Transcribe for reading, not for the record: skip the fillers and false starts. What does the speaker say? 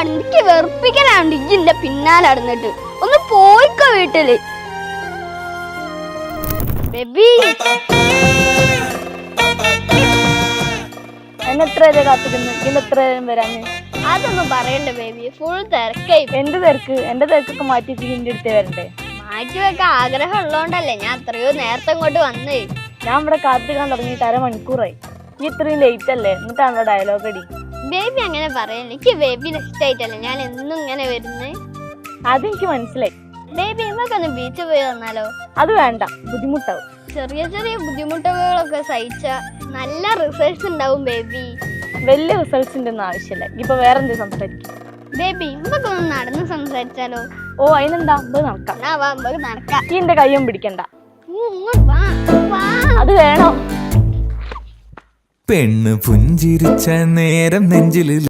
എനിക്ക് വെറുപ്പിക്കലാണ്ട് ഇജിന്റെ പിന്നാലെ നടന്നിട്ട്. ഒന്ന് പോയിക്കോ വീട്ടില്. ബേബി എത്ര കാത്തിരുന്നു ഇന്ന് എത്ര വരാന്? അതൊന്നും പറയണ്ട ബേബി, ഫുൾ തിരക്കായി. എന്ത് തിരക്ക്? എന്റെ തിരക്കൊക്കെ മാറ്റി നിന്റെ അടുത്ത് വരണ്ടേ? മാറ്റി വെക്കാൻ ആഗ്രഹം ഉള്ളോണ്ടല്ലേ ഞാൻ എത്രയോ നേരത്തെ ഇങ്ങോട്ട് വന്നേ. ഞാൻ ഇവിടെ കാത്തിരിക്കാൻ തുടങ്ങിയിട്ട് 1/2 മണിക്കൂറായി. നീ ഇത്രയും ലേറ്റ് അല്ലേ? എന്നിട്ടാണല്ലോ ഡയലോഗ് അടി. ബേബി അങ്ങനെ പറയല്ലേ, എനിക്ക് ബേബിനെ ഇഷ്ടായിട്ടല്ലേ ഞാൻ എന്നും ഇങ്ങനെ വരുന്നേ. അതെനിക്ക് മനസ്സിലായി. ബേബി നമുക്കൊന്ന് ബീച്ചിൽ പോയി വന്നാലോ? അത് വേണ്ട, ബുദ്ധിമുട്ടാവും. ചെറിയ ചെറിയ ബുദ്ധിമുട്ടുകളൊക്കെ സഹിച്ച നല്ല റിസൾട്ട്സ് ഉണ്ടാവും ബേബി. വലിയ റിസൾട്ട്സ് ഉണ്ടെന്ന് ആവശ്യമില്ല. ഇപ്പൊ വേറെന്ത് സംസാരിക്കും? ബേബി നമുക്കൊന്ന് നടന്ന് സംസാരിച്ചാലോ? ഓ അതിനെന്താ, നടക്കാം. നടക്കാം. ഈ എന്റെ കയ്യും പിടിക്കണ്ട. അത് വേണോ? പെണ്ണ് പുഞ്ചിരിച്ച നേരം നെഞ്ചിൽ